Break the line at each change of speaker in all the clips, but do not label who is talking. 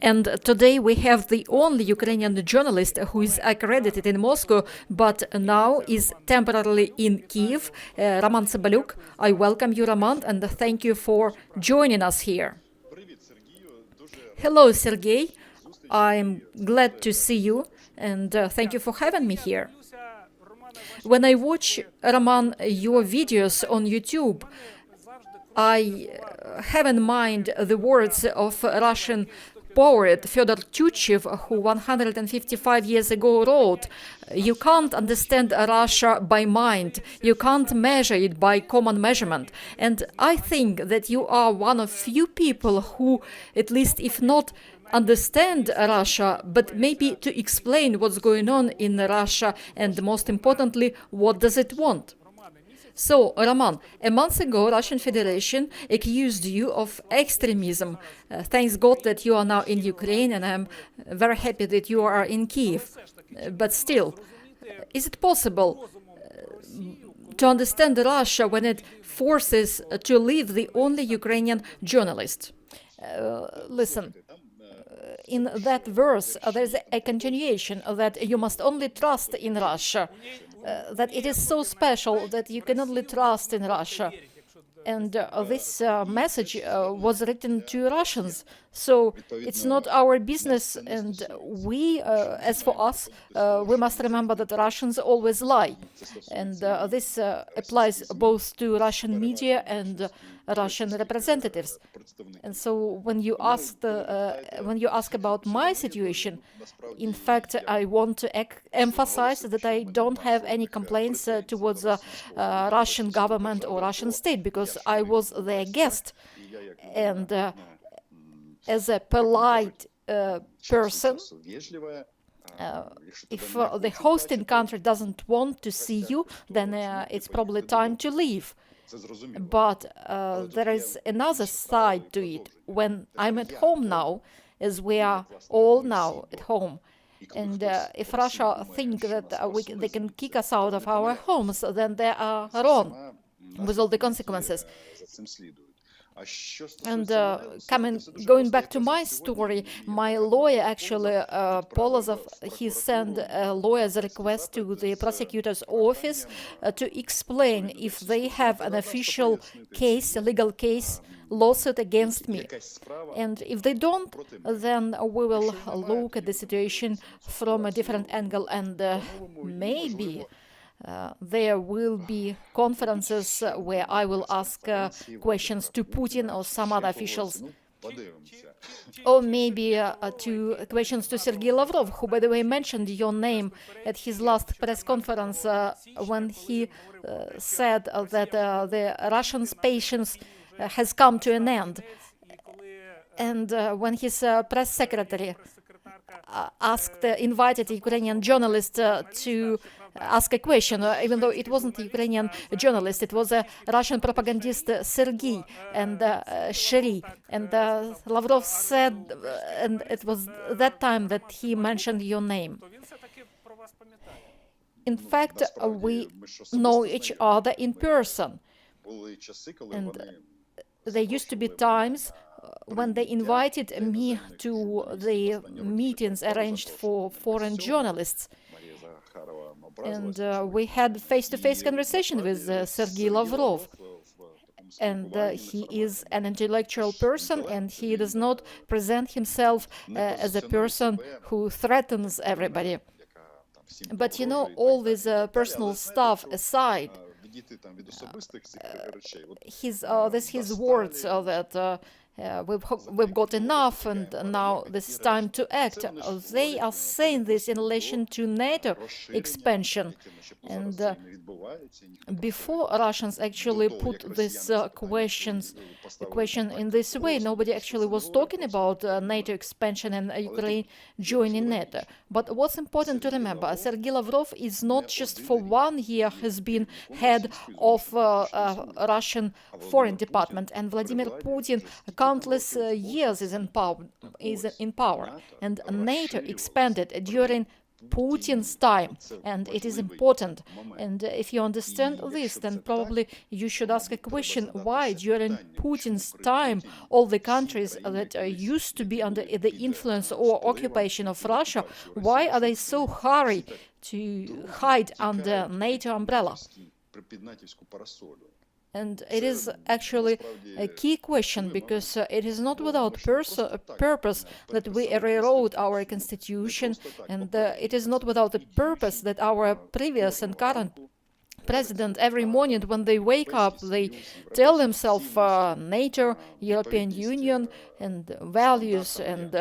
And today we have the only Ukrainian journalist who is accredited in Moscow, but now is temporarily in Kiev, Roman Tsymbaliuk. I welcome you, Roman, and thank you for joining us here. Hello, Sergey. I'm glad to see you, and thank you for having me here. When I watch, Roman, your videos on YouTube, I have in mind the words of Russian poet Fyodor Tyutchev, who 155 years ago wrote, "You can't understand Russia by mind, you can't measure it by common measurement." And I think that you are one of few people who, at least if not understand Russia, but maybe to explain what's going on in Russia, and most importantly, what does it want. So, Roman, a month ago, Russian Federation accused you of extremism. Thanks God that you are now in Ukraine, and I'm very happy that you are in Kiev. But still, is it possible to understand Russia when it forces to leave the only Ukrainian journalist? Listen. In that verse, there's a continuation that you must only trust in Russia, that it is so special that you can only trust in Russia. And this message was written to Russians. So it's not our business, and we, as for us, we must remember that Russians always lie. And this applies both to Russian media and Russian representatives. And so when you ask about my situation, in fact, I want to emphasize that I don't have any complaints towards the Russian government or Russian state, because I was their guest. And as a polite person, if the hosting country doesn't want to see you, then it's probably time to leave. But there is another side to it. When I'm at home now, as we are all now at home, and if Russia think that they can kick us out of our homes, then they are wrong with all the consequences. And going back to my story, my lawyer actually, Polozov, he sent a lawyer's request to the prosecutor's office to explain if they have an official case, a legal case, lawsuit against me. And if they don't, then we will look at the situation from a different angle, and maybe there will be conferences where I will ask questions to Putin or some other officials. Or maybe questions to Sergei Lavrov, who, by the way, mentioned your name at his last press conference when he said that the Russians' patience has come to an end. And when his press secretary invited a Ukrainian journalist to ask a question, even though it wasn't a Ukrainian journalist, it was a Russian propagandist, Sergei and Sheri. And Lavrov said, and it was that time that he mentioned your name. In fact, we know each other in person. And there used to be times when they invited me to the meetings arranged for foreign journalists. And we had face-to-face conversation with Sergei Lavrov. And he is an intellectual person, and he does not present himself as a person who threatens everybody. But you know, all this personal stuff aside, his words that we've got enough, and now this is time to act. They are saying this in relation to NATO expansion. And before Russians actually put this question in this way, nobody actually was talking about NATO expansion and Ukraine joining NATO. But what's important to remember, Sergei Lavrov is not just for 1 year has been head of Russian foreign department, and Vladimir Putin countless years is in power, and NATO expanded during Putin's time, and it is important. And if you understand this, then probably you should ask a question: why during Putin's time all the countries that used to be under the influence or occupation of Russia, why are they so hurry to hide under NATO umbrella? And it is actually a key question, because it is not without purpose that we rewrote our constitution, and it is not without a purpose that our previous and current president, every morning when they wake up, they tell themselves NATO, European Union, and values, and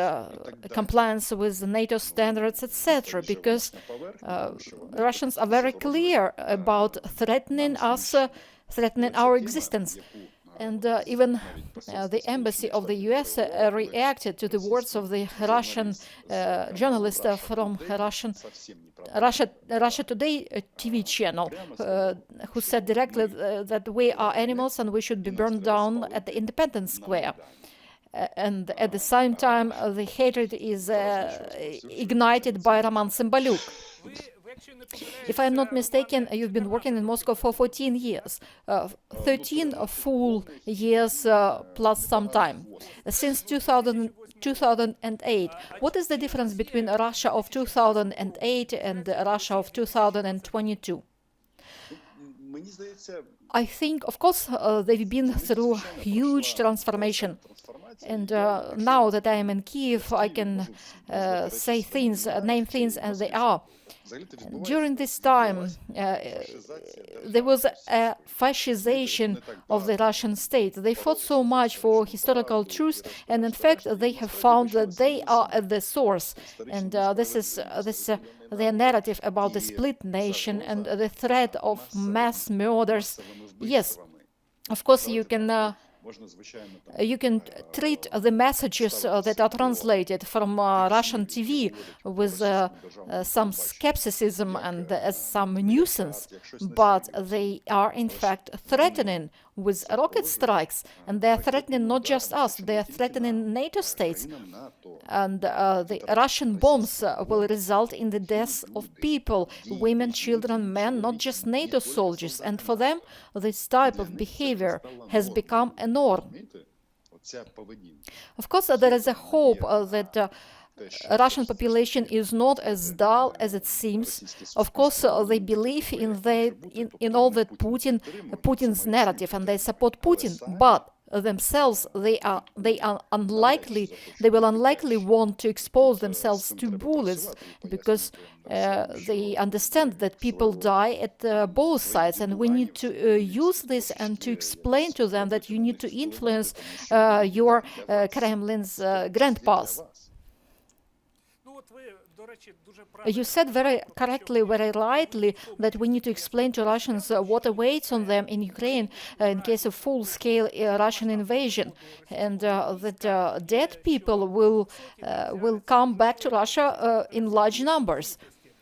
compliance with NATO standards, etc. Because Russians are very clear about threatening us, threatening our existence. And even the embassy of the US reacted to the words of the Russian journalist from Russia Today TV channel, who said directly that we are animals and we should be burned down at the Independence Square. And at the same time, the hatred is ignited by Roman Tsymbaliuk. If I'm not mistaken, you've been working in Moscow for 14 years, 13 full years plus some time. Since 2008, what is the difference between Russia of 2008 and Russia of 2022? I think, of course, they've been through huge transformation. And now that I am in Kiev, I can say things, name things as they are. During this time, there was a fascization of the Russian state. They fought so much for historical truth, and in fact, they have found that they are at the source. And this is their narrative about the split nation and the threat of mass murders. Yes, of course, you can treat the messages that are translated from Russian TV with some skepticism and as some nuisance, but they are in fact threatening with rocket strikes, and they are threatening not just us, they are threatening NATO states. And the Russian bombs will result in the deaths of people, women, children, men, not just NATO soldiers. And for them, this type of behavior has become a norm. Of course, there is a hope that Russian population is not as dull as it seems. Of course, they believe in all that Putin's narrative, and they support Putin, but themselves they will unlikely want to expose themselves to bullets, because they understand that people die at both sides, and we need to use this and to explain to them that you need to influence your Kremlin's grandpas. You said very correctly, very rightly, that we need to explain to Russians what awaits on them in Ukraine in case of full-scale Russian invasion, and that dead people will come back to Russia in large numbers.